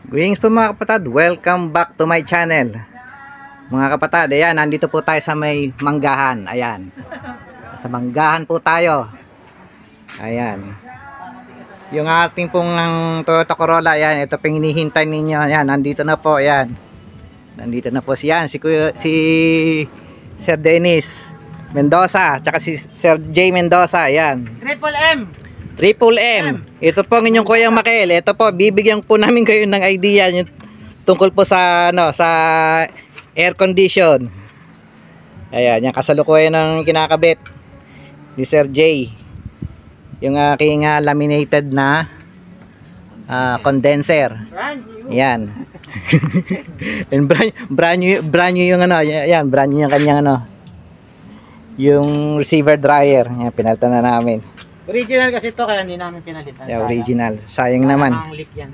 Greetings po mga kapatid, welcome back to my channel. Mga kapatid, ayan, nandito po tayo sa may manggahan. Ayan, sa manggahan po tayo. Ayan, yung ating pong Toyota Corolla. Ayan, ito pong hinihintay ninyo. Ayan, nandito na po. Ayan, nandito na po si Sir Dennis Mendoza, tsaka si Sir J Mendoza. Ayan, Triple M. Ito po ang inyong Kuyang Makel. Ito po, bibigyan po namin kayo ng idea tungkol po sa sa air condition. Ayan, yung kasalukuyan ng kinakabit ni Sir J. Yung aking laminated na condenser. Ayan. And brand new yung ayan, brand new yung kanyang yung receiver dryer. Ayan, pinalitan na namin. Original kasi ito, kaya hindi namin pinalitan. Yeah, original. Sayang naman. Ang leak yan.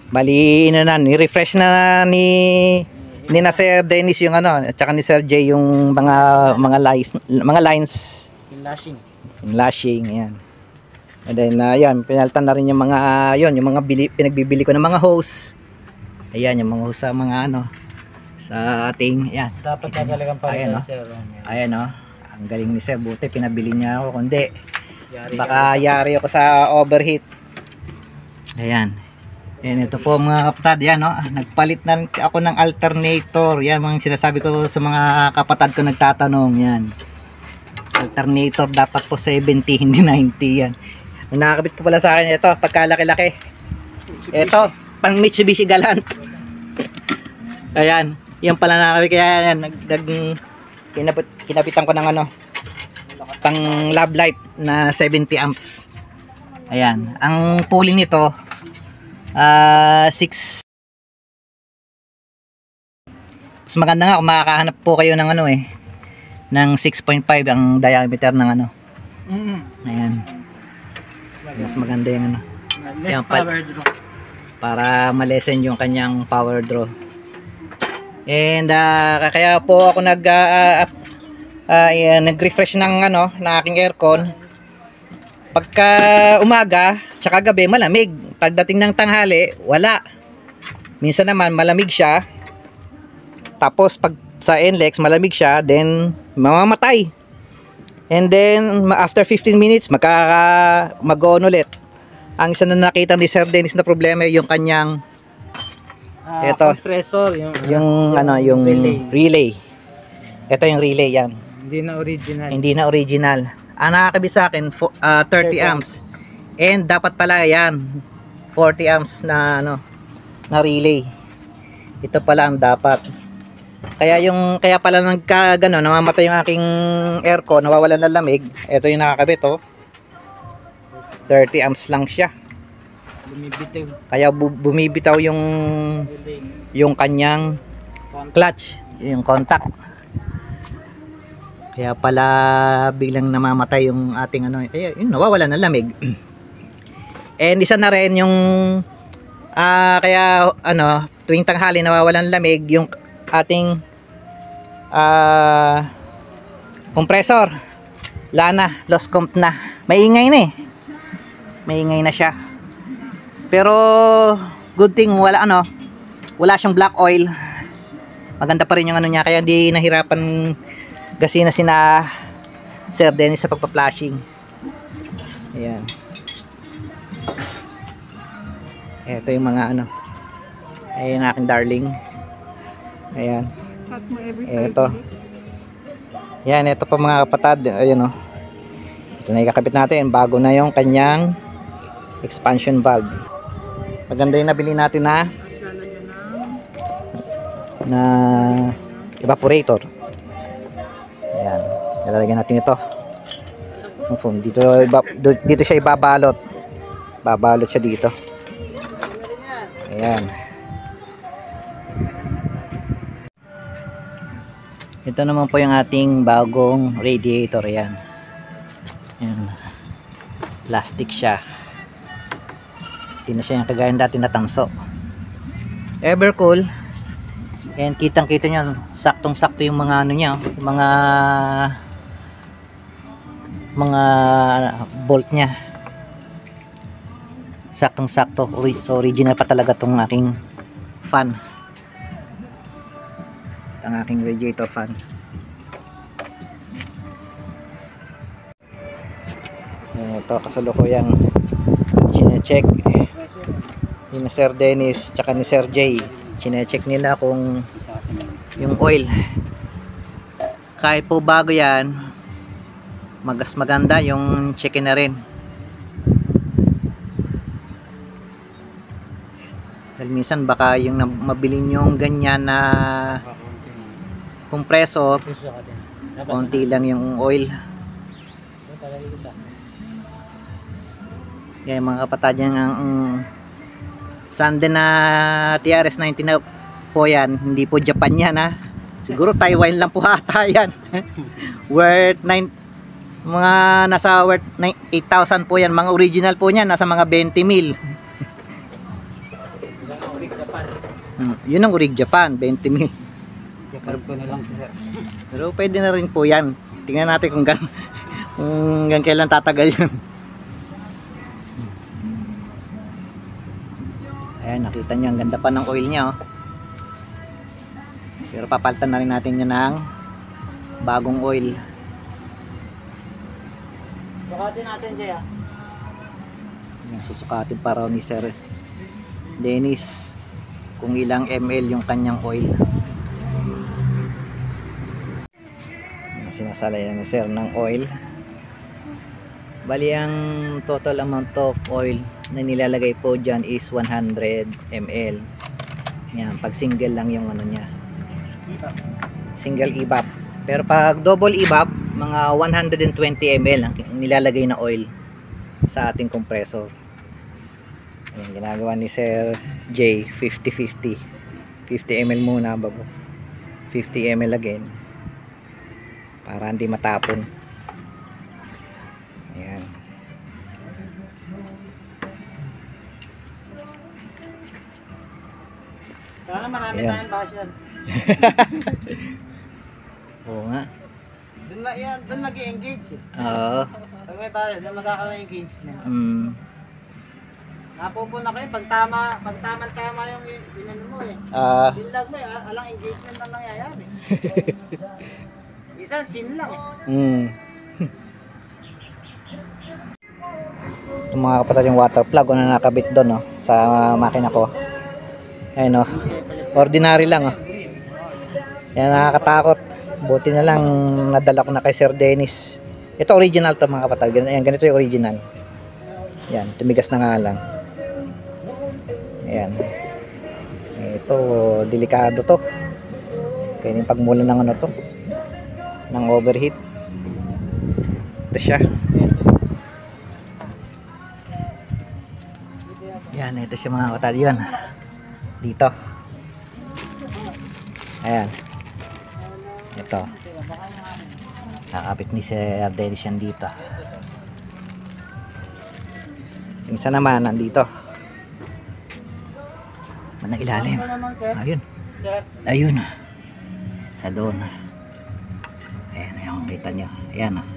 Bali, ni-refresh na ni Sir Dennis yung at saka ni Sir J yung mga lines. Lashing, ayan. And then, ayan, pinalitan na rin yung mga, yung mga pinagbibili ko ng mga hose. Ayan, yung mga hose sa mga sa ating, ayan. Dapat na talagang palitan, sir. Ayan, ang galing ni Sir, buti pinabili niya ako, kundi baka yari ako sa overheat. Ayan. Ayan, ito po mga kapatid, yan nagpalit na ako ng alternator. Yan mga sinasabi ko sa mga kapatid ko nagtatanong. Yan, alternator dapat po 70 hindi 90. Yan, ang nakakabit ko pala sa akin ito, pagkalaki-laki ito, pang Mitsubishi Galant. Ayan, yan pala nakakabit. Kaya yan, kinabitan ko ng pang love light na 70 amps. Ayan, ang pulling nito 6. Mas maganda nga kung makakahanap po kayo ng ng 6.5 ang diameter ng Ayan, mas maganda yung less power draw para malesen yung kanyang power draw. And kaya po ako nag-refresh ng na aking aircon. Pagka umaga tsaka gabi malamig, pagdating ng tanghali wala. Minsan naman malamig siya, tapos pag sa NLEX malamig siya, then mamamatay. And then after 15 minutes mag-on ulit. Ang isa na nakita ni Sir Dennis na problema yung kanyang ito, compressor, yung relay. Ito yung relay, yan. Hindi na original. Ang nakakabit sa akin 30 amps. And dapat pala yan 40 amps na na relay. Ito pala ang dapat. Kaya pala nagkagano, namamatay yung aking aircon, nawawalan ng lamig. Ito yung nakakabit 30 amps lang siya. Kaya bumibitaw yung kanyang clutch, yung contact. Kaya pala biglang namamatay yung ating yun, nawawala ng lamig. And isa na rin yung kaya tuwing tanghali nawawalan ng lamig yung ating compressor. Lana, lost comp na. Maingay na siya. Pero good thing wala siyang black oil. Maganda pa rin yung niya, kaya hindi nahirapan gasina sina Sir Dennis sa pagpa-flashing. Ayan. Ito yung mga ayan aking darling. Ayan. Ito. Yan, ito pa mga kapatid. Ayan ito na ikakabit natin. Bago na yung kanyang expansion valve. Maganda yung nabili natin na evaporator. Ayan, lalagyan natin ito. Dito siya ibabalot. Babalot siya dito. Ayan. Ito naman po yung ating bagong radiator. Ayan. Ayan. Plastic siya. Hindi na siya yung kagaya dati na tanso. Evercool. And kitang-kita nyo, saktong-sakto yung mga niya, yung mga bolt niya. saktong sakto. So original pa talaga tong aking fan, ang aking radiator fan. Ito kasalukuyang chine-check ni Sir Dennis tsaka ni Sir Jay. Chine-check nila kung yung oil, kahit po bago yan, maganda yung check-in na rin. Dahil minsan baka yung mabili yung ganyan na compressor, konti lang yung oil. Yan mga kapatid, yan ang Sunday na TRS 19 na po yan, hindi po Japan yan ha. Siguro Taiwan lang po ata yan. Worth 9, mga nasa worth 8,000 po yan. Mga original po yan, nasa mga 20 mil. Yun ang Orig Japan, 20 mil. Japan po na lang, sir. Pero pwede na rin po yan. Tingnan natin kung kung kailan tatagal yun. Ayan, nakita nyo, ang ganda pa ng oil nya, oh. Pero papalitan na rin natin yun ng bagong oil. Sukatin natin, Jay, ah. Ayan, susukatin pa raw ni Sir Dennis kung ilang ml yung kanyang oil. Ayan, sinasalay na ni Sir ng oil. Bali ang total amount of oil na nilalagay po dyan is 100 ml. Yan, pag single lang yung ano niya, single evap. Pero pag double evap, mga 120 ml ang nilalagay na oil sa ating compressor. Ayan, ginagawa ni Sir J, 50-50. 50 ml muna bago 50 ml again, para hindi matapon. Ayan. Sana marami Ayan. tayong basyan. Oo nga. Doon nag-i-engage eh. Oo. Pag may basyan, doon magkaka-engage na. Napupuna kayo pag tama yung binano mo eh. Binlag mo eh, alang engagement na nangyayari. Isang sin lang eh. Yung mga kapatid, yung water plug na nakabit doon, oh, sa makina ko. Ayun, oh. Ordinary lang, oh. Yan, nakakatakot. Buti na lang nadala ko na kay Sir Dennis. Ito original to mga kapatid. Ayan, ganito yung original. Yan, tumigas na nga lang. Ayan. Ito, delikado to. Kaya yung pagmula ng ano to, ng overheat. Ito siya. Yan, ito siya mga kapatid. Yan. Dito. Ayan. Ito. Nakapit ni Sir Dennis yan dito. Yung isa naman nandito. Manang ilalim. Ayun. Ayun. Sa doon. Ayan, ayan. Kita nyo. Ayan, oh.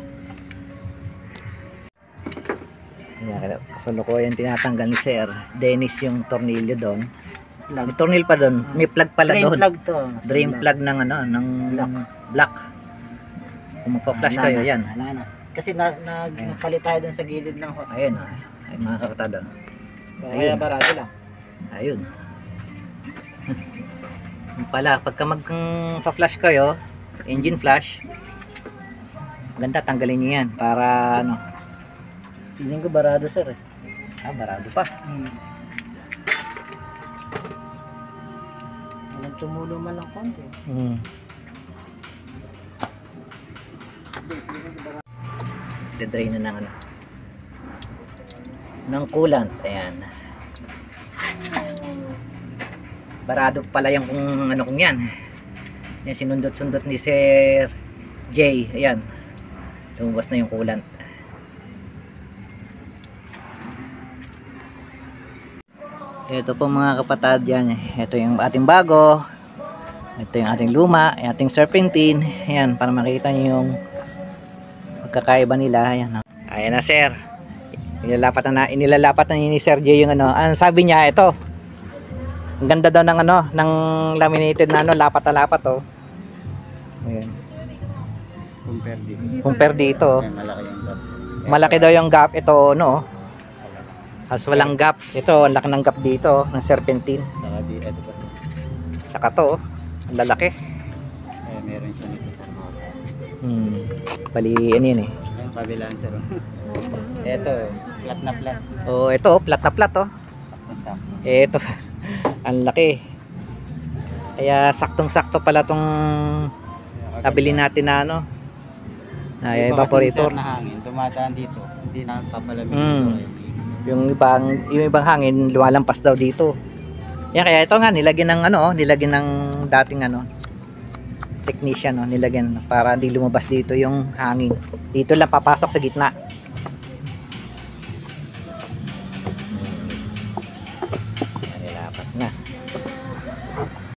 Ayan, kasalukuyan tinatanggal ni Sir Dennis yung tornilyo doon. May tornil pa doon. May plug pala doon. Drain plug to. Drain plug ng ano, ng black. Kung magpa-flash kayo, yan. Wala na. Kasi nagpalit tayo doon sa gilid ng hose. Ayun, oh. Ay, mga kakatado. Kaya barado lang. Ayun. Yung pala, pagka magpa-flash kayo, engine flash, maganda tanggalin niyo yan para ano. Piling ko barado, sir eh. Barado pa. Walang tumulo man ng konti. Drain na ng ano, ng coolant. Ayan. Barado pala yung kung ano kung yan. Yan, sinundot-sundot ni Sir J. Ayan. Lumabas na yung coolant. Ito po mga kapatid, yan. Ito yung ating bago. Ito yung ating luma, yung ating serpentine. Ayan, para makita nyo yung pagkakaiba nila. Ayan, ayan na, sir. Inilalapat na ni Sergio yung ano. Ang sabi niya, ito. Ang ganda daw ng ano, ng laminated na ano, lapat na lapat oh. Ayan. Compare dito. Malaki yung gap. Malaki daw yung gap ito, no. As walang gap. Ito, ang laki ng gap dito, ng serpentine. Saka di, ito pa. Saka to, ang lalaki. Meron siya nito sa mga. Bali, ano yun eh. Yung kabilaan sir. Ito, flat na flat. Oh, ito, flat na flat oh. Ito, ang laki. Kaya saktong-sakto pala tong nabili natin na ano. Na evaporator. Na hangin, dumadaan dito. Hindi na papalamig. Yung ibang hangin lumalampas daw dito. Yan, kaya ito nga nilagyan ng ano, nilagyan ng dating ano technician no, nilagyan para hindi lumabas dito yung hangin. Dito lang papasok sa gitna. Nilapat na.